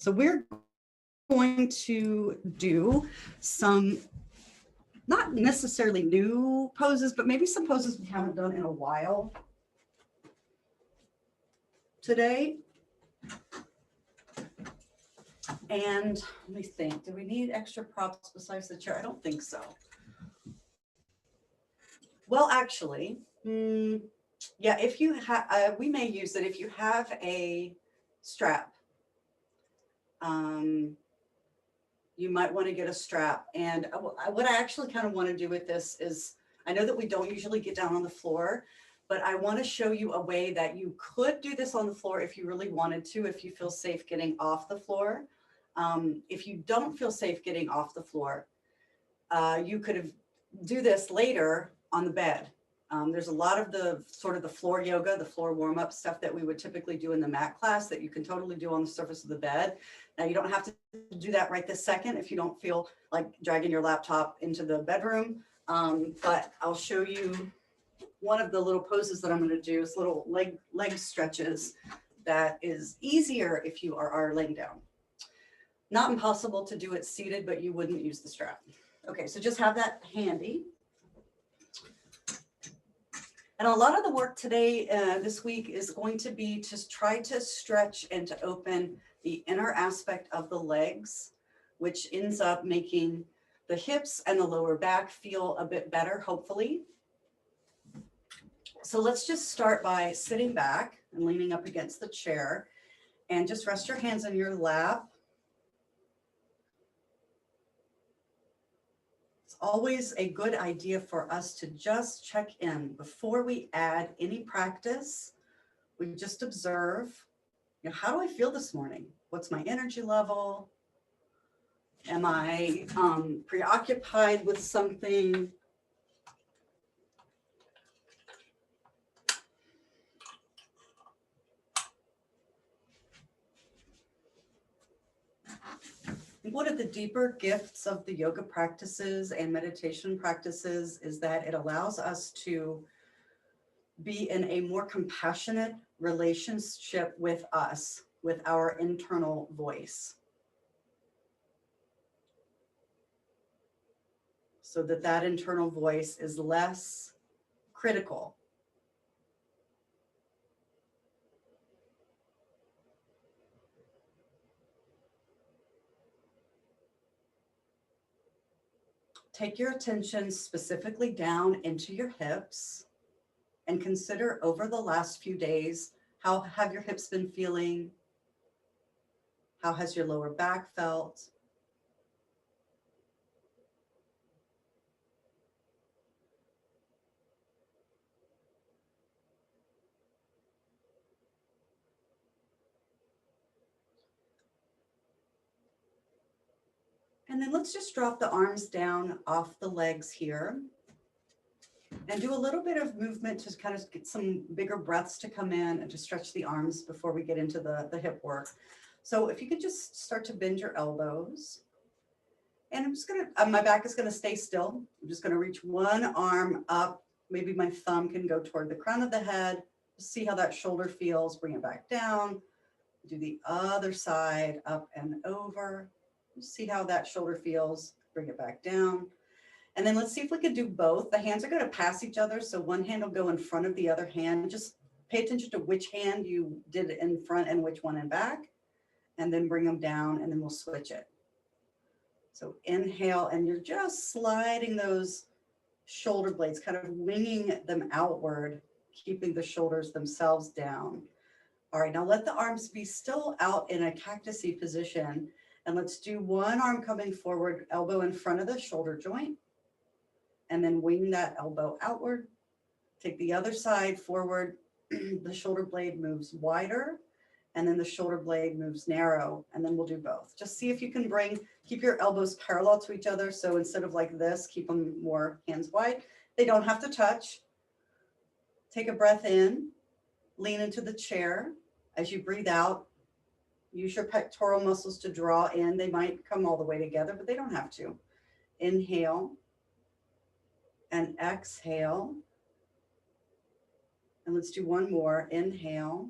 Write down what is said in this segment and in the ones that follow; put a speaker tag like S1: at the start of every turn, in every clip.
S1: So we're going to do some, not necessarily new poses, but maybe some poses we haven't done in a while today. And let me think, do we need extra props besides the chair? I don't think so. Well, actually, yeah, if you have, we may use it if you have a strap. You might want to get a strap. And what I actually kind of want to do with this is, I know that we don't usually get down on the floor, but I want to show you a way that you could do this on the floor if you really wanted to, if you feel safe getting off the floor. If you don't feel safe getting off the floor, you could do this later on the bed. There's a lot of the sort of the floor yoga, the floor warm-up stuff that we would typically do in the mat class that you can totally do on the surface of the bed. Now, you don't have to do that right this second if you don't feel like dragging your laptop into the bedroom. But I'll show you one of the little poses that I'm going to do is little leg stretches that is easier if you are laying down. Not impossible to do it seated, but you wouldn't use the strap. Okay, so just have that handy. And a lot of the work today, this week, is going to be to try to stretch and to open the inner aspect of the legs, which ends up making the hips and the lower back feel a bit better, hopefully. So let's just start by sitting back and leaning up against the chair and just rest your hands in your lap. Always a good idea for us to just check in before we add any practice. We just observe, how do I feel this morning? What's my energy level? Am I preoccupied with something? One of the deeper gifts of the yoga practices and meditation practices is that it allows us to be in a more compassionate relationship with us, with our internal voice. So that internal voice is less critical. Take your attention specifically down into your hips and consider over the last few days, how have your hips been feeling? How has your lower back felt? And then let's just drop the arms down off the legs here and do a little bit of movement to kind of get some bigger breaths to come in and to stretch the arms before we get into the hip work. So if you could just start to bend your elbows. And I'm just gonna, my back is gonna stay still. I'm just gonna reach one arm up. Maybe my thumb can go toward the crown of the head. See how that shoulder feels, bring it back down. Do the other side, up and over. See how that shoulder feels, bring it back down. And then let's see if we can do both. The hands are going to pass each other. So one hand will go in front of the other hand. Just pay attention to which hand you did in front and which one in back. And then bring them down and then we'll switch it. So inhale, and you're just sliding those shoulder blades, kind of winging them outward, keeping the shoulders themselves down. All right, now let the arms be still out in a cactusy position. And let's do one arm coming forward, elbow in front of the shoulder joint, and then wing that elbow outward. Take the other side forward. The shoulder blade moves wider, and then the shoulder blade moves narrow, and then we'll do both. Just see if you can keep your elbows parallel to each other. So instead of like this, keep them more hands wide. They don't have to touch. Take a breath in, lean into the chair. As you breathe out, use your pectoral muscles to draw in. They might come all the way together, but they don't have to. Inhale and exhale. And let's do one more. Inhale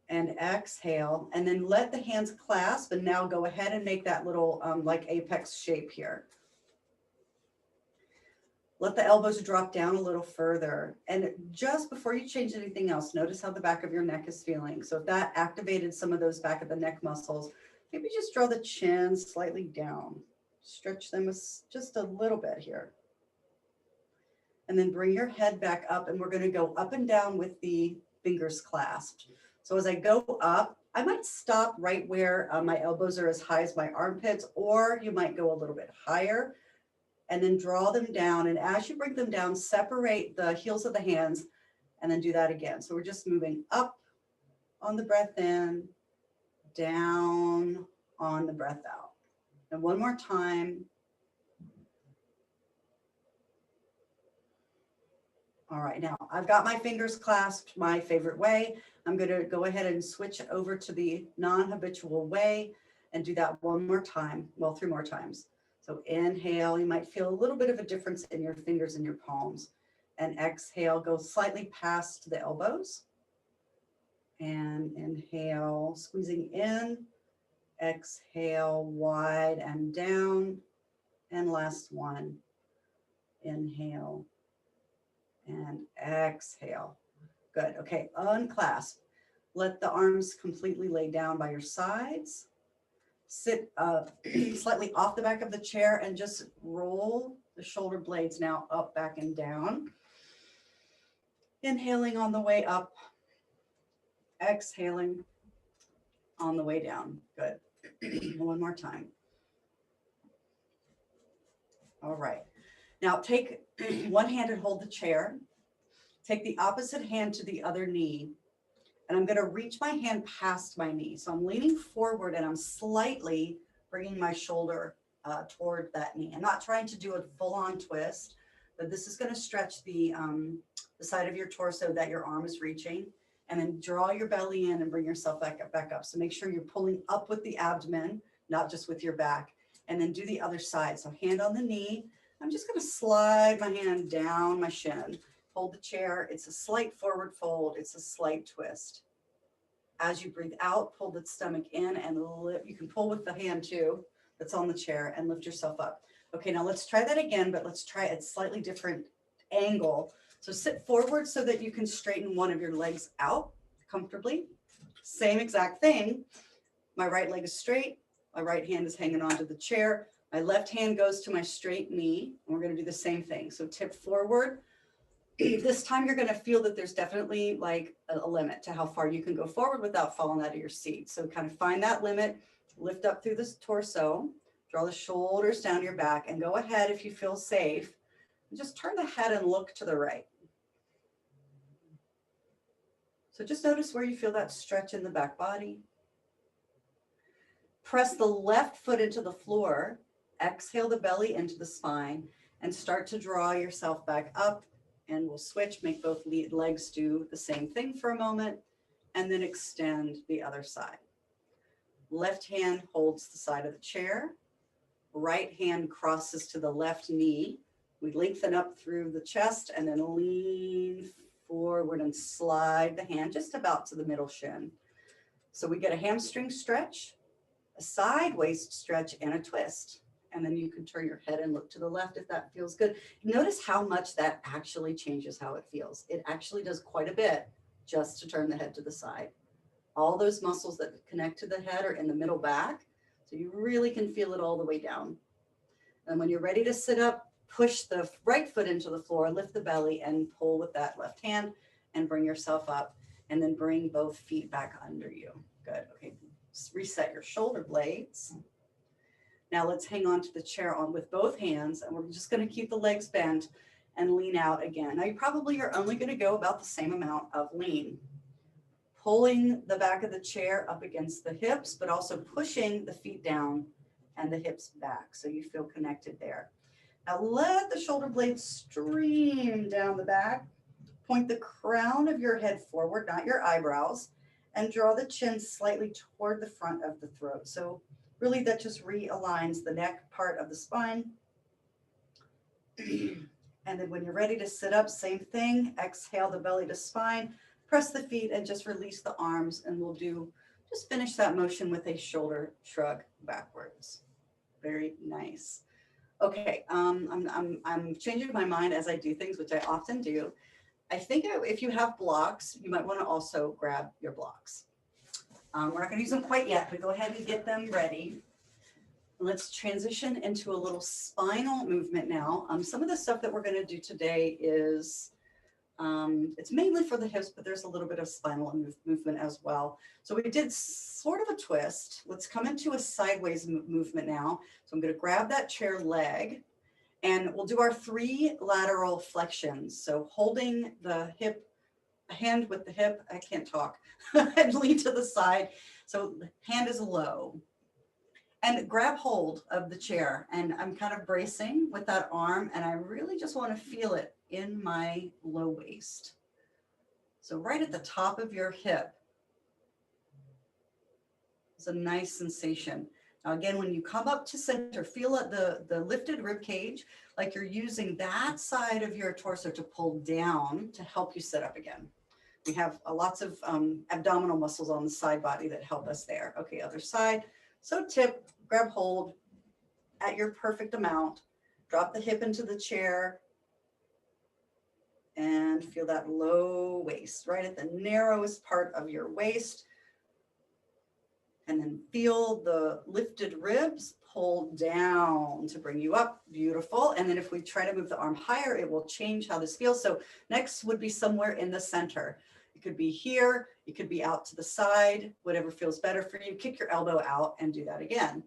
S1: and exhale, and then let the hands clasp, and now go ahead and make that little like apex shape here. Let the elbows drop down a little further. And just before you change anything else, notice how the back of your neck is feeling. So if that activated some of those back of the neck muscles, maybe just draw the chin slightly down. Stretch them just a little bit here. And then bring your head back up, and we're going to go up and down with the fingers clasped. So as I go up, I might stop right where my elbows are as high as my armpits, or you might go a little bit higher and then draw them down. And as you bring them down, separate the heels of the hands and then do that again. So we're just moving up on the breath in, down on the breath out. And one more time. All right, now I've got my fingers clasped my favorite way. I'm going to go ahead and switch over to the non-habitual way and do that one more time. Well, 3 more times. So inhale, you might feel a little bit of a difference in your fingers and your palms. And exhale, go slightly past the elbows. And inhale, squeezing in. Exhale, wide and down. And last one. Inhale and exhale. Good. Okay, unclasp. Let the arms completely lay down by your sides. Sit slightly off the back of the chair and just roll the shoulder blades now up, back, and down. Inhaling on the way up. Exhaling on the way down. Good. One more time. All right. Now take one hand and hold the chair. Take the opposite hand to the other knee. And I'm going to reach my hand past my knee. So I'm leaning forward and I'm slightly bringing my shoulder toward that knee. I'm not trying to do a full-on twist, but this is going to stretch the side of your torso that your arm is reaching. And then draw your belly in and bring yourself back up. So make sure you're pulling up with the abdomen, not just with your back. And then do the other side. So hand on the knee. I'm just going to slide my hand down my shin. Hold the chair. It's a slight forward fold. It's a slight twist. As you breathe out, pull the stomach in and lift. You can pull with the hand too that's on the chair and lift yourself up. Okay, now let's try that again, but let's try a slightly different angle. So sit forward so that you can straighten one of your legs out comfortably. Same exact thing. My right leg is straight. My right hand is hanging onto the chair. My left hand goes to my straight knee. And we're going to do the same thing. So tip forward. This time you're going to feel that there's definitely like a limit to how far you can go forward without falling out of your seat. So kind of find that limit, lift up through the torso, draw the shoulders down your back, and go ahead if you feel safe. And just turn the head and look to the right. So just notice where you feel that stretch in the back body. Press the left foot into the floor, exhale the belly into the spine, and start to draw yourself back up. And we'll switch, make both legs do the same thing for a moment, and then extend the other side. Left hand holds the side of the chair. Right hand crosses to the left knee. We lengthen up through the chest and then lean forward and slide the hand just about to the middle shin. So we get a hamstring stretch, a side waist stretch, and a twist. And then you can turn your head and look to the left if that feels good. Notice how much that actually changes how it feels. It actually does quite a bit just to turn the head to the side. All those muscles that connect to the head are in the middle back. So you really can feel it all the way down. And when you're ready to sit up, push the right foot into the floor, lift the belly, and pull with that left hand and bring yourself up. And then bring both feet back under you. Good. Okay. Just reset your shoulder blades. Now let's hang on to the chair with both hands, and we're just going to keep the legs bent and lean out again. Now you probably are only going to go about the same amount of lean. Pulling the back of the chair up against the hips, but also pushing the feet down and the hips back so you feel connected there. Now let the shoulder blades stream down the back. Point the crown of your head forward, not your eyebrows, and draw the chin slightly toward the front of the throat. So really that just realigns the neck part of the spine. And then when you're ready to sit up, same thing. Exhale the belly to spine. press the feet and just release the arms, and we'll just finish that motion with a shoulder shrug backwards. Very nice. Okay, I'm changing my mind as I do things, which I often do. I think if you have blocks, you might want to also grab your blocks. We're not going to use them quite yet, but go ahead and get them ready. Let's transition into a little spinal movement now. Some of the stuff that we're going to do today is, it's mainly for the hips, but there's a little bit of spinal movement as well. So we did sort of a twist. Let's come into a sideways movement now. So I'm going to grab that chair leg, and we'll do our 3 lateral flexions. So holding the hip, a hand with the hip, I can't talk, and lean to the side. So the hand is low. And grab hold of the chair, and I'm kind of bracing with that arm, and I really just want to feel it in my low waist. So right at the top of your hip. It's a nice sensation. Now again, when you come up to center, feel the lifted rib cage, like you're using that side of your torso to pull down to help you sit up again. We have lots of abdominal muscles on the side body that help us there. Okay, other side. So tip, grab hold at your perfect amount, drop the hip into the chair, and feel that low waist, right at the narrowest part of your waist. And then feel the lifted ribs pull down to bring you up. Beautiful. And then if we try to move the arm higher, it will change how this feels. So next would be somewhere in the center. It could be here, it could be out to the side, whatever feels better for you. Kick your elbow out and do that again.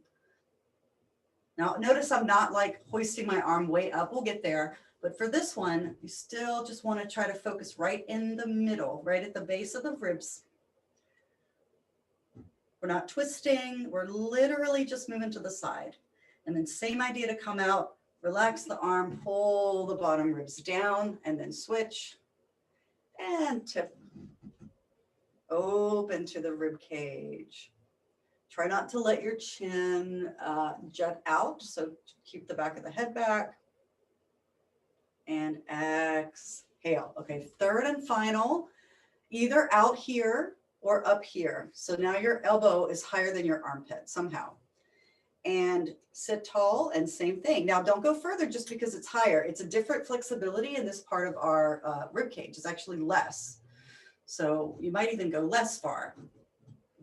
S1: Now notice I'm not like hoisting my arm way up, we'll get there. But for this one, you still just want to try to focus right in the middle, right at the base of the ribs. We're not twisting, we're literally just moving to the side. And then same idea to come out, relax the arm, pull the bottom ribs down, and then switch and tip. Open to the rib cage. Try not to let your chin jut out, so keep the back of the head back. And exhale. Okay, third and final, either out here or up here. So now your elbow is higher than your armpit somehow. And sit tall, and same thing. Now don't go further just because it's higher. It's a different flexibility in this part of our rib cage. It's actually less. So you might even go less far,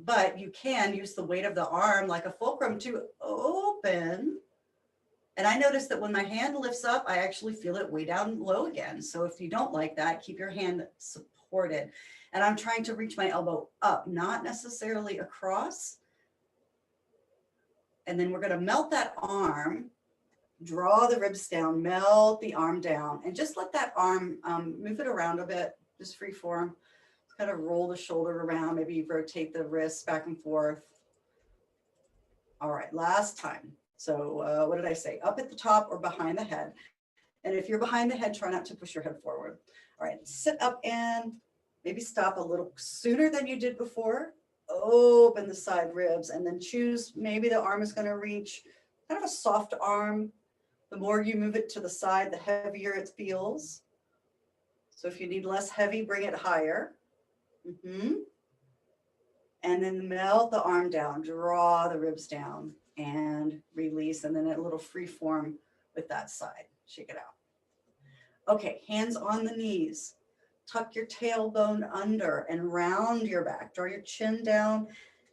S1: but you can use the weight of the arm like a fulcrum to open. And I notice that when my hand lifts up, I actually feel it way down low again. So if you don't like that, keep your hand supported. And I'm trying to reach my elbow up, not necessarily across. And then we're going to melt that arm, draw the ribs down, melt the arm down, and just let that arm move it around a bit, just free form. Kind of roll the shoulder around, maybe rotate the wrists back and forth. All right, last time. So what did I say? Up at the top or behind the head. And if you're behind the head, try not to push your head forward. All right, sit up and maybe stop a little sooner than you did before. Open the side ribs, and then choose, maybe the arm is going to reach kind of a soft arm. The more you move it to the side, the heavier it feels. So if you need less heavy, bring it higher. And then melt the arm down, draw the ribs down, and release, and then a little free form with that side. Shake it out. Okay, hands on the knees. Tuck your tailbone under and round your back. Draw your chin down.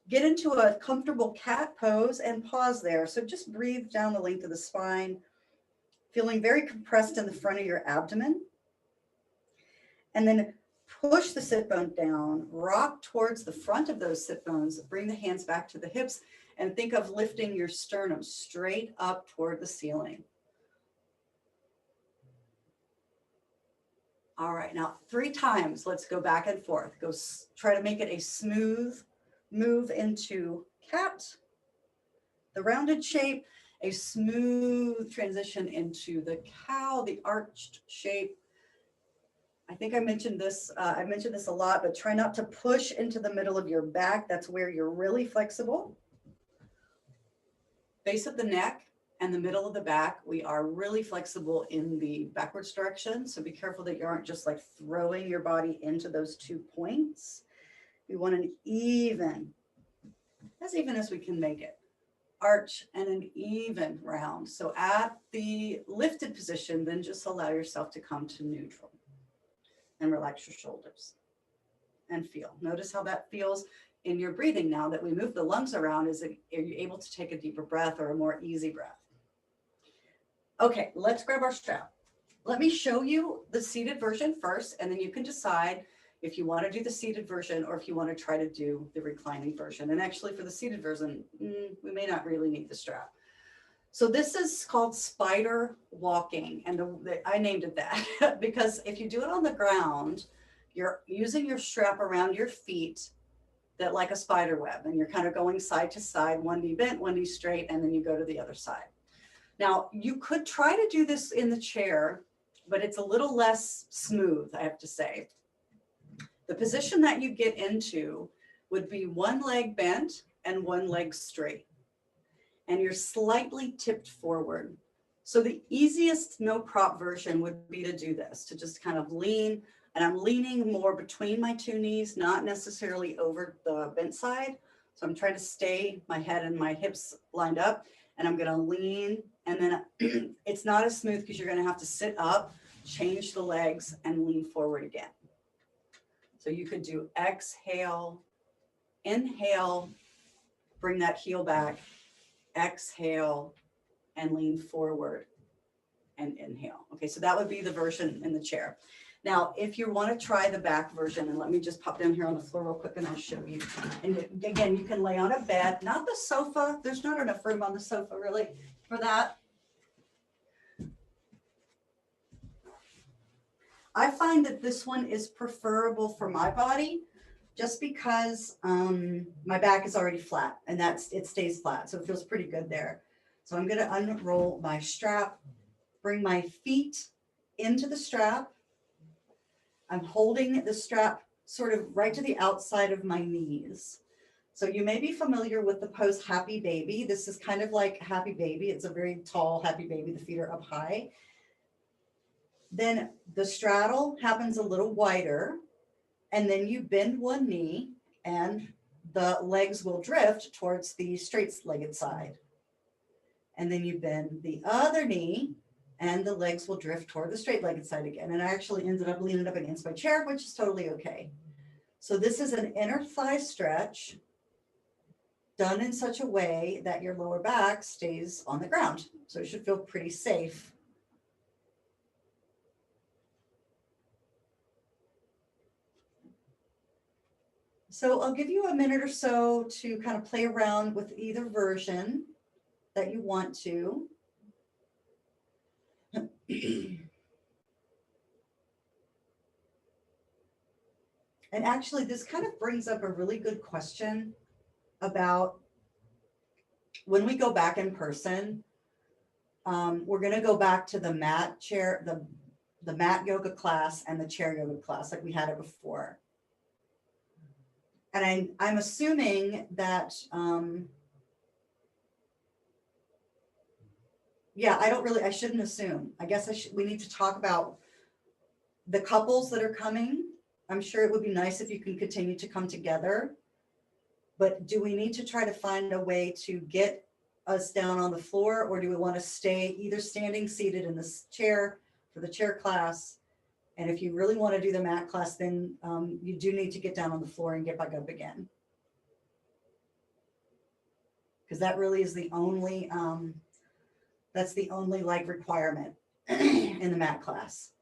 S1: Get into a comfortable cat pose and pause there. So just breathe down the length of the spine, feeling very compressed in the front of your abdomen. And then push the sit bone down, rock towards the front of those sit bones, bring the hands back to the hips, and think of lifting your sternum straight up toward the ceiling. All right, now 3 times, let's go back and forth. Try to make it a smooth move into cat, the rounded shape, a smooth transition into the cow, the arched shape. I think I mentioned this a lot, but try not to push into the middle of your back. That's where you're really flexible. Base of the neck and the middle of the back, we are really flexible in the backwards direction. So be careful that you aren't just like throwing your body into those 2 points. We want an even as we can make it, arch and an even round. So at the lifted position, then just allow yourself to come to neutral and relax your shoulders and feel. Notice how that feels in your breathing now that we move the lungs around. Are you able to take a deeper breath or a more easy breath? Okay, let's grab our strap. Let me show you the seated version first, and then you can decide if you want to do the seated version or if you want to try to do the reclining version. And actually for the seated version, we may not really need the strap. So this is called spider walking. And I named it that because if you do it on the ground, you're using your strap around your feet that like a spider web, and you're kind of going side to side, one knee bent, one knee straight, and then you go to the other side. Now you could try to do this in the chair, but it's a little less smooth, I have to say. The position that you get into would be one leg bent and one leg straight, and you're slightly tipped forward. So the easiest no prop version would be to do this, to just kind of lean, and I'm leaning more between my 2 knees, not necessarily over the bent side. So I'm trying to stay my head and my hips lined up, and I'm gonna lean, and then it's not as smooth because you're gonna have to sit up, change the legs, and lean forward again. So you could do exhale, inhale, bring that heel back, exhale, and lean forward and inhale. Okay, so that would be the version in the chair. Now, if you want to try the back version, and let me just pop down here on the floor real quick and I'll show you. And again, you can lay on a bed, not the sofa. There's not enough room on the sofa really for that. I find that this one is preferable for my body just because my back is already flat, and it stays flat. So it feels pretty good there. So I'm going to unroll my strap, bring my feet into the strap. I'm holding the strap sort of right to the outside of my knees. So you may be familiar with the pose Happy Baby. This is kind of like Happy Baby. It's a very tall Happy Baby. The feet are up high. Then the straddle happens a little wider, and then you bend one knee and the legs will drift towards the straight-legged side. And then you bend the other knee and the legs will drift toward the straight-legged side again. And I actually ended up leaning up against my chair, which is totally okay. So this is an inner thigh stretch done in such a way that your lower back stays on the ground. So it should feel pretty safe. So I'll give you a minute or so to kind of play around with either version that you want to. And actually, this kind of brings up a really good question about when we go back in person. We're going to go back to the mat chair, the mat yoga class and the chair yoga class like we had it before. And I'm assuming that, yeah, I shouldn't assume. I guess we need to talk about the couples that are coming. I'm sure it would be nice if you can continue to come together, but do we need to try to find a way to get us down on the floor, or do we want to stay either standing, seated in this chair for the chair class? And if you really want to do the mat class, then you do need to get down on the floor and get back up again. Because that really is the only, that's the only like requirement in the mat class.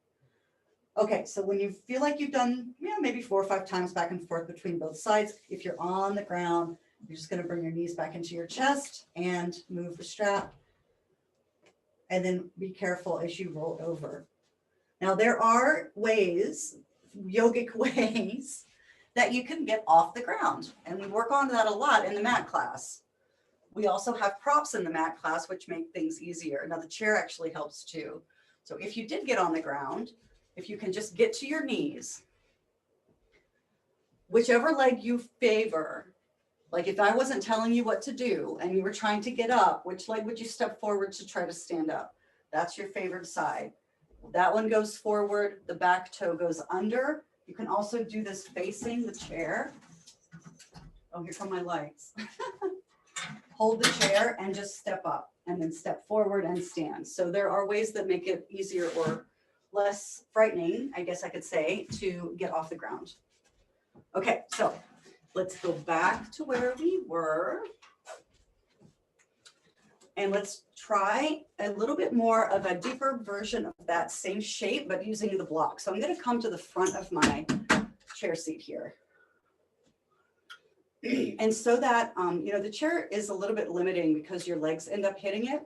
S1: Okay, so when you feel like you've done, maybe 4 or 5 times back and forth between both sides, if you're on the ground, you're just going to bring your knees back into your chest and move the strap. And then be careful as you roll over. Now, there are ways, yogic ways, that you can get off the ground. And we work on that a lot in the mat class. We also have props in the mat class, which make things easier. Now, the chair actually helps too. So if you did get on the ground, if you can just get to your knees, whichever leg you favor, Like if I wasn't telling you what to do and you were trying to get up, which leg would you step forward to try to stand up? That's your favored side. That one goes forward, the back toe goes under. You can also do this facing the chair. Oh, here come my lights. Hold the chair and just step up and then step forward and stand. So there are ways that make it easier or less frightening, I guess I could say, to get off the ground. Okay, so let's go back to where we were. And let's try a little bit more of a deeper version of that same shape, but using the block. So I'm going to come to the front of my chair seat here. And so that, you know, the chair is a little bit limiting because your legs end up hitting it.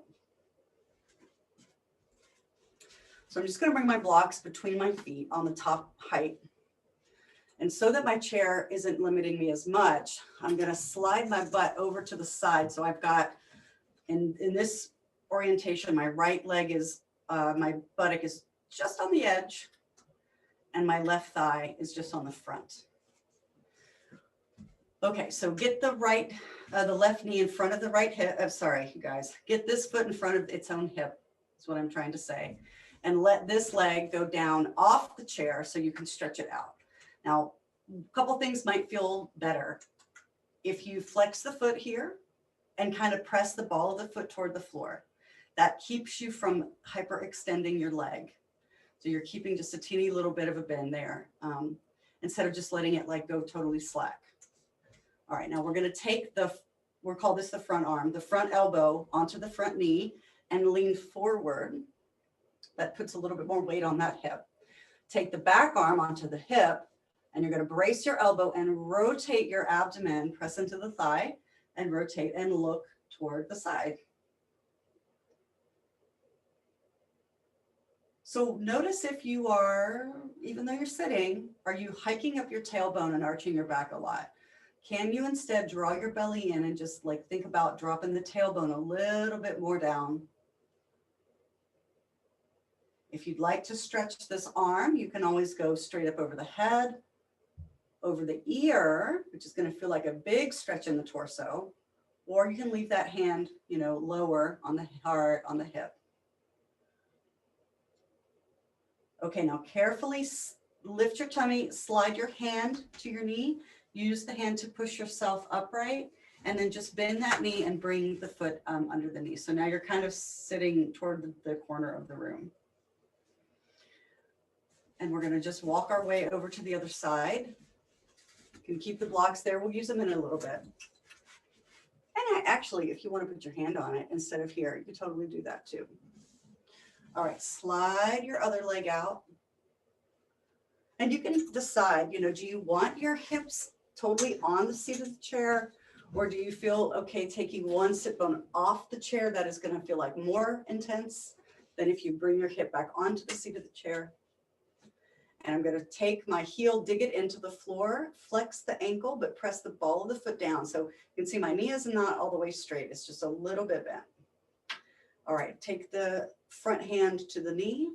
S1: So I'm just going to bring my blocks between my feet on the top height. And so that my chair isn't limiting me as much, I'm going to slide my butt over to the side. So I've got, in this orientation, my right leg is, my buttock is just on the edge, and my left thigh is just on the front. Okay, so get the left knee in front of the right hip. I'm sorry, you guys. Get this foot in front of its own hip. That's what I'm trying to say. And let this leg go down off the chair so you can stretch it out. Now, a couple things might feel better. If you flex the foot here and kind of press the ball of the foot toward the floor, that keeps you from hyperextending your leg. So you're keeping just a teeny little bit of a bend there, instead of just letting it like go totally slack. All right, now we're going to take we'll call this the front arm, the front elbow onto the front knee and lean forward. That puts a little bit more weight on that hip. Take the back arm onto the hip, and you're going to brace your elbow and rotate your abdomen, press into the thigh and rotate and look toward the side. So notice if you are, even though you're sitting, are you hiking up your tailbone and arching your back a lot? Can you instead draw your belly in and just like think about dropping the tailbone a little bit more down? If you'd like to stretch this arm, you can always go straight up over the head, over the ear, which is going to feel like a big stretch in the torso, or you can leave that hand, you know, lower on the heart, on the hip. Okay, now carefully lift your tummy, slide your hand to your knee, use the hand to push yourself upright, and then just bend that knee and bring the foot under the knee. So now you're kind of sitting toward the corner of the room. And we're going to just walk our way over to the other side. You can keep the blocks there. We'll use them in a little bit. And actually, if you want to put your hand on it instead of here, you can totally do that too. All right, slide your other leg out. And you can decide, you know, do you want your hips totally on the seat of the chair? Or do you feel okay taking one sit bone off the chair? That is going to feel like more intense than if you bring your hip back onto the seat of the chair. And I'm going to take my heel, dig it into the floor, flex the ankle, but press the ball of the foot down. So you can see my knee is not all the way straight. It's just a little bit bent. All right, take the front hand to the knee.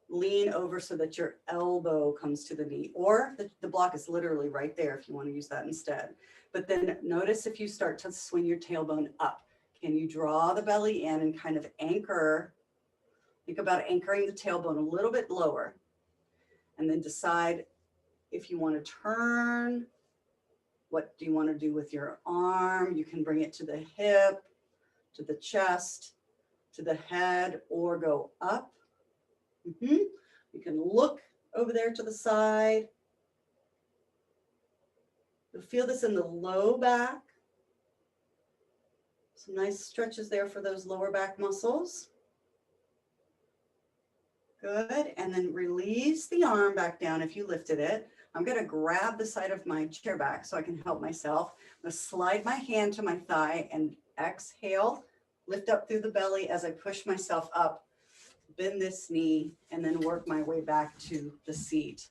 S1: Lean over so that your elbow comes to the knee, or the block is literally right there if you want to use that instead. But then notice if you start to swing your tailbone up, can you draw the belly in and kind of anchor? Think about anchoring the tailbone a little bit lower, and then decide if you want to turn. What do you want to do with your arm? You can bring it to the hip, to the chest, to the head, or go up. You can look over there to the side. You'll feel this in the low back. Some nice stretches there for those lower back muscles. Good. And then release the arm back down if you lifted it. I'm going to grab the side of my chair back so I can help myself. I'm going to slide my hand to my thigh and exhale, lift up through the belly as I push myself up. Bend this knee and then work my way back to the seat.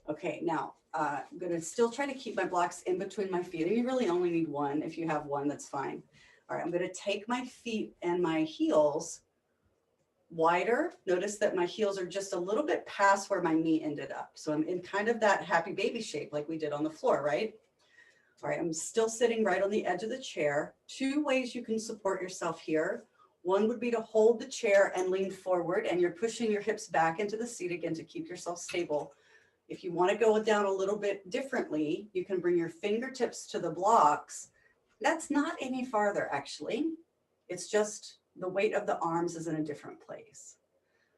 S1: Okay, now I'm going to still try to keep my blocks in between my feet. And you really only need one. If you have one, that's fine. All right, I'm going to take my feet and my heels wider. Notice that my heels are just a little bit past where my knee ended up. So I'm in kind of that happy baby shape like we did on the floor, right? All right, I'm still sitting right on the edge of the chair. Two ways you can support yourself here. One would be to hold the chair and lean forward, and you're pushing your hips back into the seat again to keep yourself stable. If you want to go down a little bit differently, you can bring your fingertips to the blocks. That's not any farther, actually. It's just the weight of the arms is in a different place.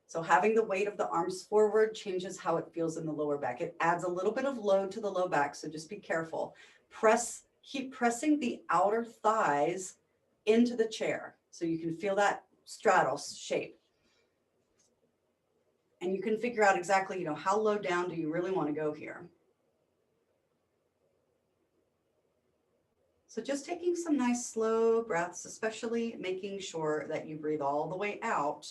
S1: So having the weight of the arms forward changes how it feels in the lower back. It adds a little bit of load to the low back, so just be careful. Keep pressing the outer thighs into the chair so you can feel that straddle shape. And you can figure out exactly, how low down do you really want to go here? So just taking some nice slow breaths, especially making sure that you breathe all the way out.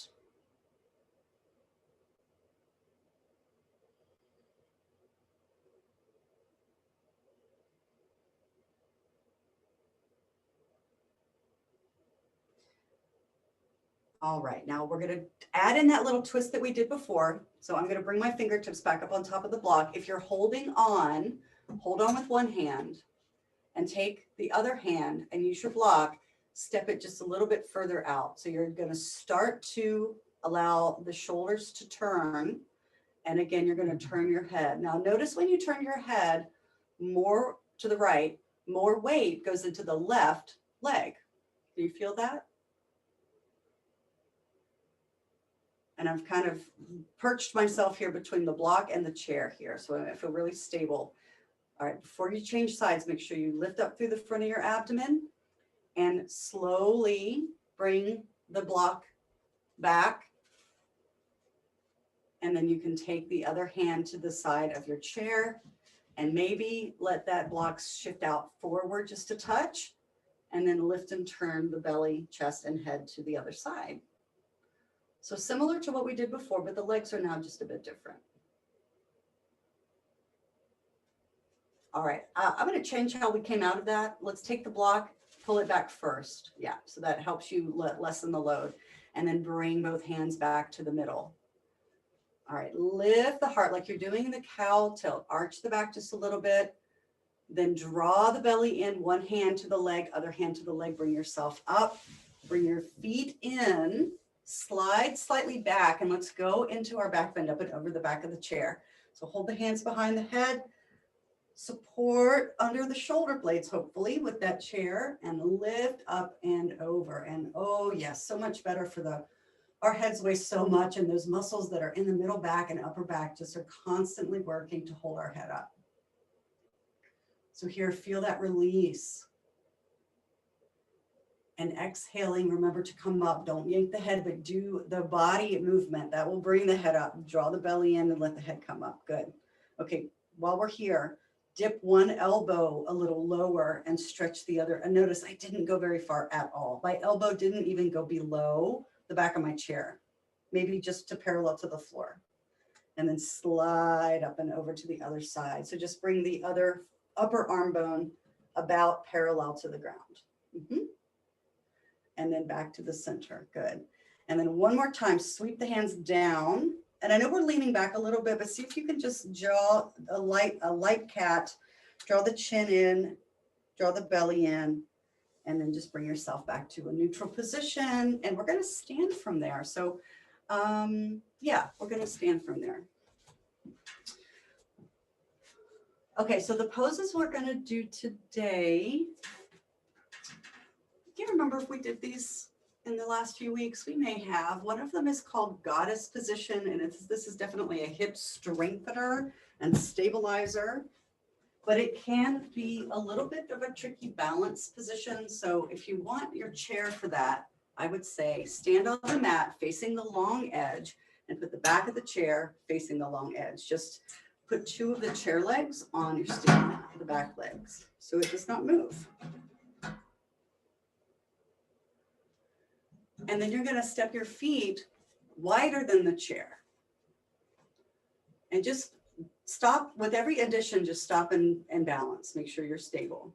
S1: All right, now we're going to add in that little twist that we did before. So I'm going to bring my fingertips back up on top of the block. If you're holding on, hold on with one hand and take the other hand and use your block, step it just a little bit further out. So you're going to start to allow the shoulders to turn. And again, you're going to turn your head. Now notice when you turn your head more to the right, more weight goes into the left leg. Do you feel that? And I've kind of perched myself here between the block and the chair here. So I feel really stable. All right, before you change sides, make sure you lift up through the front of your abdomen and slowly bring the block back. And then you can take the other hand to the side of your chair and maybe let that block shift out forward just a touch, and then lift and turn the belly, chest, and head to the other side. So similar to what we did before, but the legs are now just a bit different. All right, I'm going to change how we came out of that. Let's take the block, pull it back first. Yeah, so that helps you lessen the load. And then bring both hands back to the middle. All right, lift the heart like you're doing the cow tilt. Arch the back just a little bit. Then draw the belly in, one hand to the leg, other hand to the leg. Bring yourself up. Bring your feet in. Slide slightly back, and let's go into our back bend up and over the back of the chair. So hold the hands behind the head. Support under the shoulder blades, hopefully, with that chair, and lift up and over. And oh yes, so much better for our heads weigh so much, and those muscles that are in the middle back and upper back just are constantly working to hold our head up. So here, feel that release. And exhaling, remember to come up. Don't yank the head, but do the body movement. That will bring the head up. Draw the belly in and let the head come up. Good. Okay, while we're here, dip one elbow a little lower and stretch the other. And notice I didn't go very far at all. My elbow didn't even go below the back of my chair, maybe just to parallel to the floor. And then slide up and over to the other side. So just bring the other upper arm bone about parallel to the ground. And then back to the center. Good. And then one more time, sweep the hands down. And I know we're leaning back a little bit, but see if you can just draw a light cat, draw the chin in, draw the belly in, and then just bring yourself back to a neutral position. And we're going to stand from there. So yeah, we're going to stand from there. Okay, so the poses we're going to do today, I can't remember if we did these in the last few weeks. We may have. One of them is called goddess position, and this is definitely a hip strengthener and stabilizer, but it can be a little bit of a tricky balance position. So if you want your chair for that, I would say stand on the mat facing the long edge and put the back of the chair facing the long edge. Just put two of the chair legs on your standing mat, the back legs, so it does not move. And then you're going to step your feet wider than the chair. And just stop with every addition, just stop and balance. Make sure you're stable.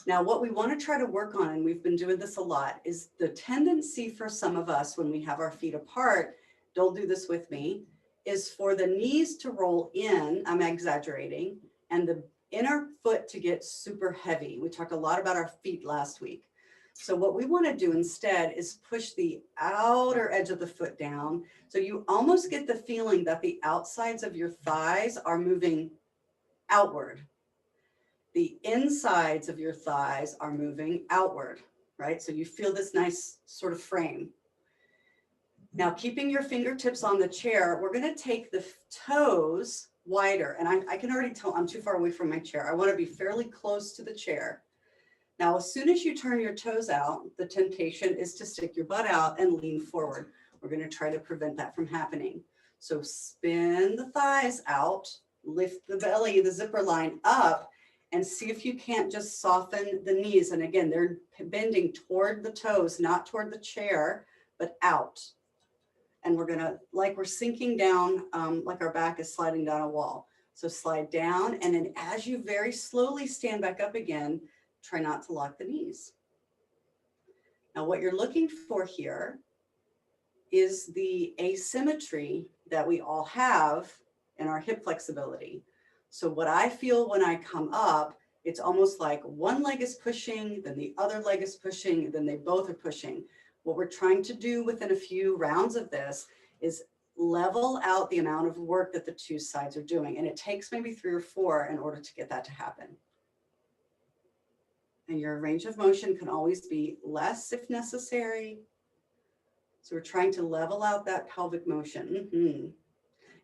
S1: Now, what we want to try to work on, and we've been doing this a lot, is the tendency for some of us when we have our feet apart, don't do this with me, is for the knees to roll in, I'm exaggerating, and inner foot to get super heavy. We talked a lot about our feet last week. So what we want to do instead is push the outer edge of the foot down. So you almost get the feeling that the outsides of your thighs are moving outward. The insides of your thighs are moving outward, right? So you feel this nice sort of frame. Now, keeping your fingertips on the chair, we're going to take the toes wider. And I can already tell I'm too far away from my chair. I want to be fairly close to the chair. Now, as soon as you turn your toes out, the temptation is to stick your butt out and lean forward. We're going to try to prevent that from happening. So spin the thighs out, lift the belly, the zipper line up, and see if you can't just soften the knees. And again, they're bending toward the toes, not toward the chair, but out. And we're going to, like we're sinking down, like our back is sliding down a wall. So slide down, and then as you very slowly stand back up again, try not to lock the knees. Now, what you're looking for here is the asymmetry that we all have in our hip flexibility. So what I feel when I come up, it's almost like one leg is pushing, then the other leg is pushing, then they both are pushing. What we're trying to do within a few rounds of this is level out the amount of work that the two sides are doing. And it takes maybe 3 or 4 in order to get that to happen. And your range of motion can always be less if necessary. So we're trying to level out that pelvic motion.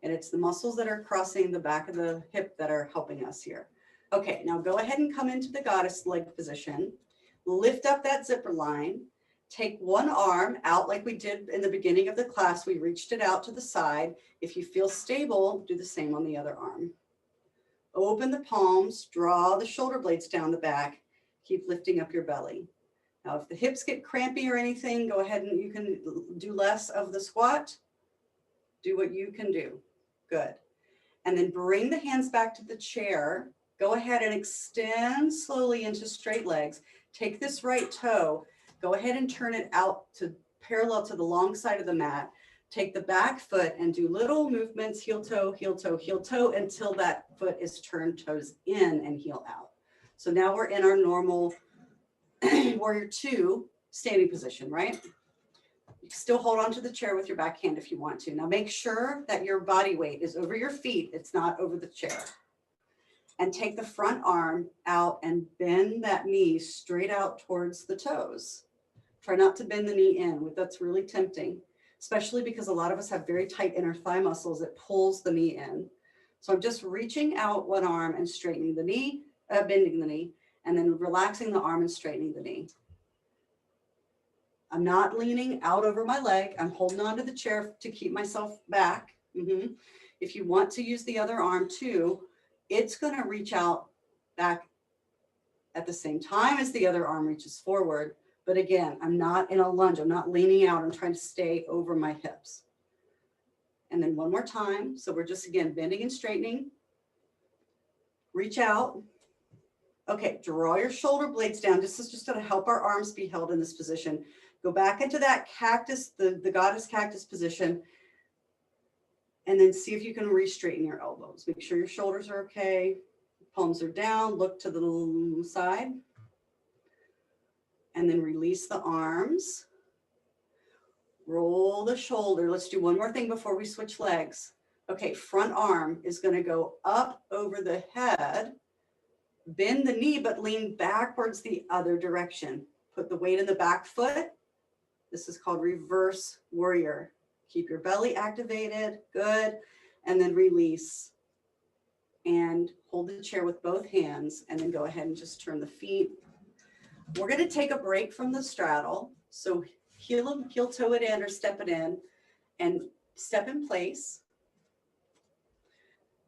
S1: And it's the muscles that are crossing the back of the hip that are helping us here. Okay, now go ahead and come into the goddess leg position. Lift up that zipper line. Take one arm out like we did in the beginning of the class. We reached it out to the side. If you feel stable, do the same on the other arm. Open the palms, draw the shoulder blades down the back. Keep lifting up your belly. Now, if the hips get crampy or anything, go ahead and you can do less of the squat. Do what you can do. Good. And then bring the hands back to the chair. Go ahead and extend slowly into straight legs. Take this right toe. Go ahead and turn it out to parallel to the long side of the mat. Take the back foot and do little movements, heel toe, heel toe, heel toe, until that foot is turned toes in and heel out. So now we're in our normal warrior 2 standing position, right? You can still hold on to the chair with your back hand if you want to. Now make sure that your body weight is over your feet. It's not over the chair. And take the front arm out and bend that knee straight out towards the toes. Try not to bend the knee in. That's really tempting, especially because a lot of us have very tight inner thigh muscles. It pulls the knee in. So I'm just reaching out one arm and straightening the knee, bending the knee, and then relaxing the arm and straightening the knee. I'm not leaning out over my leg. I'm holding onto the chair to keep myself back. If you want to use the other arm too, it's going to reach out back at the same time as the other arm reaches forward. But again, I'm not in a lunge. I'm not leaning out. I'm trying to stay over my hips. And then one more time. So we're just, again, bending and straightening. Reach out. Okay, draw your shoulder blades down. This is just going to help our arms be held in this position. Go back into that cactus, the goddess cactus position. And then see if you can re-straighten your elbows. Make sure your shoulders are okay. Palms are down. Look to the side. And then release the arms. Roll the shoulder. Let's do one more thing before we switch legs. Okay, front arm is going to go up over the head. Bend the knee, but lean backwards the other direction. Put the weight in the back foot. This is called reverse warrior. Keep your belly activated. Good. And then release. And hold the chair with both hands. And then go ahead and just turn the feet. We're going to take a break from the straddle. So heel toe it in or step it in. And step in place.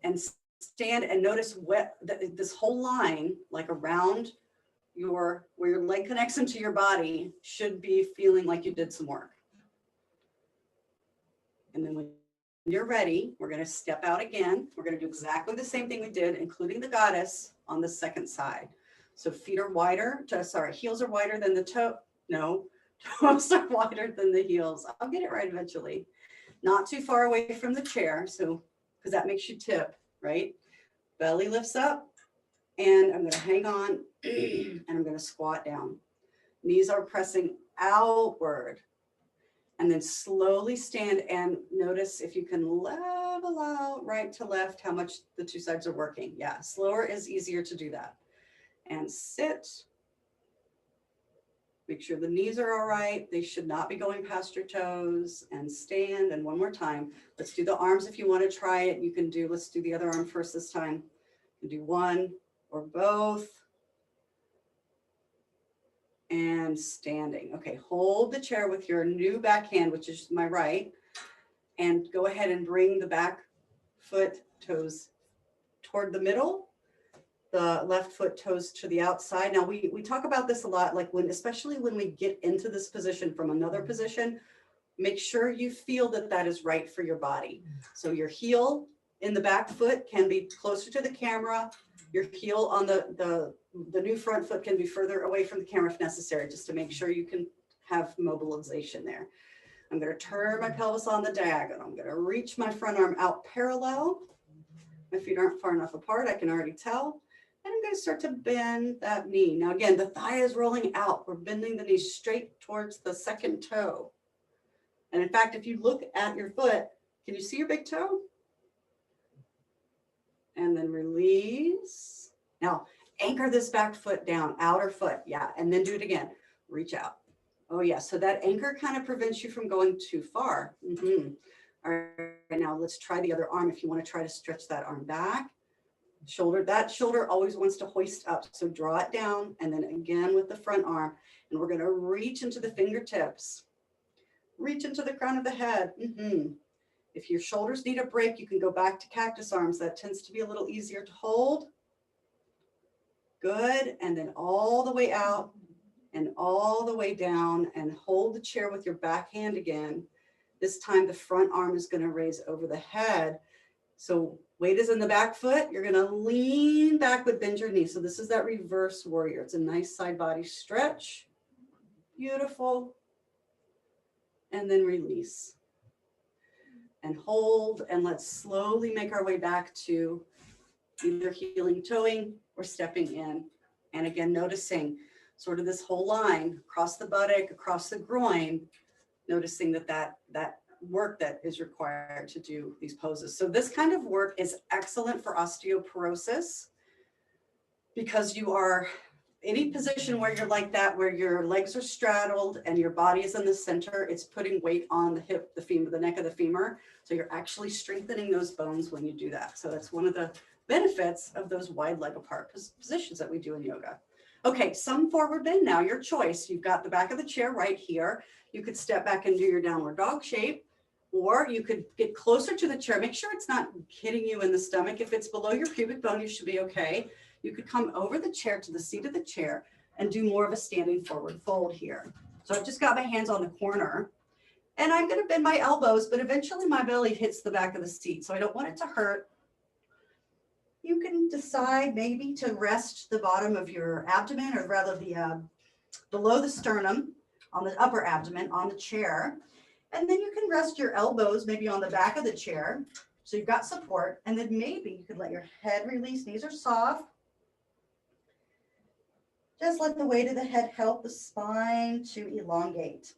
S1: And stand and notice this whole line, like around where your leg connects into your body, should be feeling like you did some work. And then when you're ready, we're going to step out again. We're going to do exactly the same thing we did, including the goddess on the second side. So feet are wider, heels are wider than the toes are wider than the heels. I'll get it right eventually. Not too far away from the chair, so because that makes you tip, right? Belly lifts up, And I'm going to hang on and I'm going to squat down. Knees are pressing outward. And then slowly stand and notice if you can level out right to left, how much the two sides are working. Yeah, slower is easier to do that. And sit. Make sure the knees are all right. They should not be going past your toes. And stand. And one more time. Let's do the arms if you want to try it. You can do, let's do the other arm first this time. You do one or both. And standing. Okay, hold the chair with your new back hand, which is my right, and go ahead and bring the back foot toes toward the middle, the left foot toes to the outside. Now we talk about this a lot, like especially when we get into this position from another position, make sure you feel that that is right for your body. So your heel in the back foot can be closer to the camera. Your heel on the new front foot can be further away from the camera if necessary, just to make sure you can have mobilization there. I'm going to turn my pelvis on the diagonal. I'm going to reach my front arm out parallel. My feet aren't far enough apart, I can already tell. And I'm going to start to bend that knee. Now again, the thigh is rolling out. We're bending the knee straight towards the second toe. And in fact, if you look at your foot, can you see your big toe? And then release. Now, anchor this back foot down, outer foot. Yeah, and then do it again. Reach out. Oh, yeah. So that anchor kind of prevents you from going too far. All right, now let's try the other arm if you want to try to stretch that arm back. Shoulder, that shoulder always wants to hoist up. So draw it down and then again with the front arm. And we're going to reach into the fingertips. Reach into the crown of the head. If your shoulders need a break, you can go back to cactus arms. That tends to be a little easier to hold. Good. And then all the way out and all the way down and hold the chair with your back hand again. This time the front arm is going to raise over the head. So weight is in the back foot. You're going to lean back but bend your knee. So this is that reverse warrior. It's a nice side body stretch. Beautiful. And then release. And hold, and let's slowly make our way back to either heeling toeing or stepping in. And again, noticing sort of this whole line across the buttock, across the groin, noticing that work that is required to do these poses. So this kind of work is excellent for osteoporosis because you are any position where you're like that, where your legs are straddled and your body is in the center, it's putting weight on the hip, the femur, the neck of the femur. So you're actually strengthening those bones when you do that. So that's one of the benefits of those wide leg apart positions that we do in yoga. Okay, some forward bend now, your choice. You've got the back of the chair right here. You could step back and do your downward dog shape, or you could get closer to the chair. Make sure it's not hitting you in the stomach. If it's below your pubic bone, you should be okay. You could come over the chair to the seat of the chair and do more of a standing forward fold here. So I've just got my hands on the corner and I'm going to bend my elbows, but eventually my belly hits the back of the seat. So I don't want it to hurt. You can decide maybe to rest the bottom of your abdomen, or rather the below the sternum on the upper abdomen on the chair. And then you can rest your elbows maybe on the back of the chair. So you've got support. And then maybe you could let your head release. Knees are soft. Just let the weight of the head help the spine to elongate.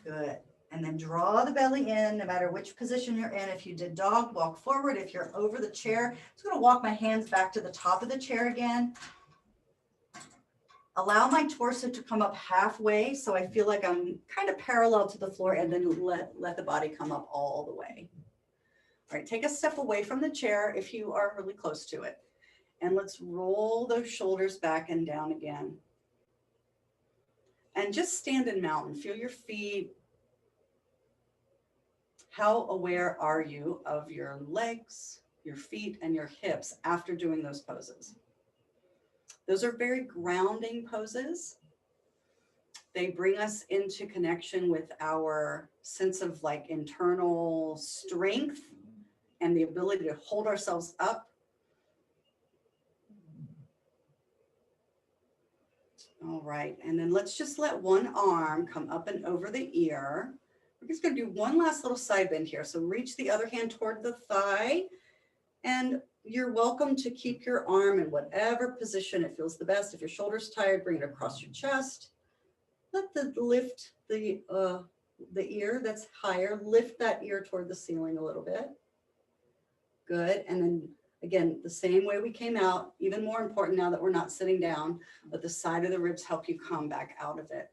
S1: Good. And then draw the belly in, no matter which position you're in. If you did dog, walk forward. If you're over the chair, I'm just going to walk my hands back to the top of the chair again. Allow my torso to come up halfway, so I feel like I'm kind of parallel to the floor, and then let the body come up all the way. All right, take a step away from the chair if you are really close to it. And let's roll those shoulders back and down again. And just stand in mountain. Feel your feet. How aware are you of your legs, your feet, and your hips after doing those poses? Those are very grounding poses. They bring us into connection with our sense of like internal strength and the ability to hold ourselves up. All right, and then let's just let one arm come up and over the ear. We're just going to do one last little side bend here. So reach the other hand toward the thigh, and you're welcome to keep your arm in whatever position it feels the best. If your shoulder's tired, bring it across your chest. Lift the ear that's higher, lift that ear toward the ceiling a little bit. Good. And then again, the same way we came out, even more important now that we're not sitting down, but the side of the ribs help you come back out of it.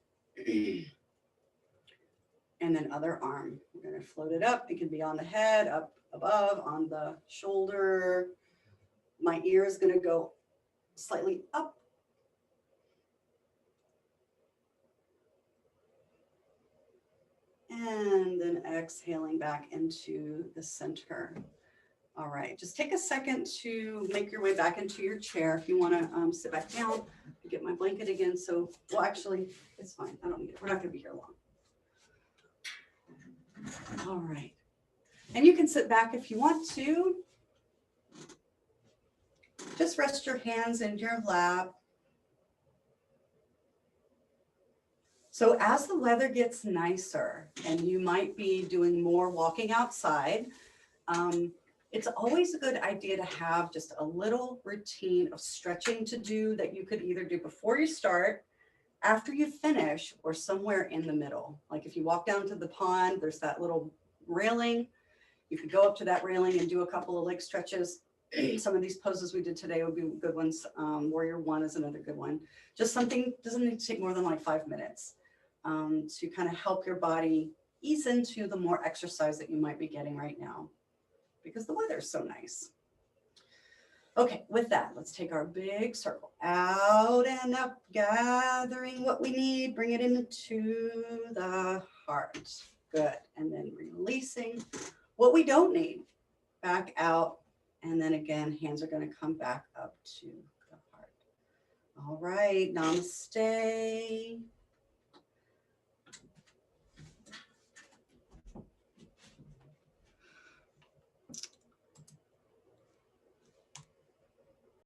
S1: And then other arm, we're going to float it up. It can be on the head, up above, on the shoulder. My ear is going to go slightly up. And then exhaling back into the center. All right, just take a second to make your way back into your chair. If you want to sit back down, get my blanket again. So, well, actually, it's fine. I don't need it. We're not going to be here long. All right. And you can sit back if you want to. Just rest your hands in your lap. So as the weather gets nicer and you might be doing more walking outside, it's always a good idea to have just a little routine of stretching to do that you could either do before you start, after you finish, or somewhere in the middle. Like if you walk down to the pond, there's that little railing. You could go up to that railing and do a couple of leg stretches. Some of these poses we did today would be good ones. Warrior One is another good one. Just something, doesn't need to take more than like 5 minutes to kind of help your body ease into the more exercise that you might be getting right now because the weather is so nice. Okay, with that, let's take our big circle out and up, gathering what we need, bring it into the heart. Good, and then releasing what we don't need, back out, and then again, hands are gonna come back up to the heart. All right, namaste.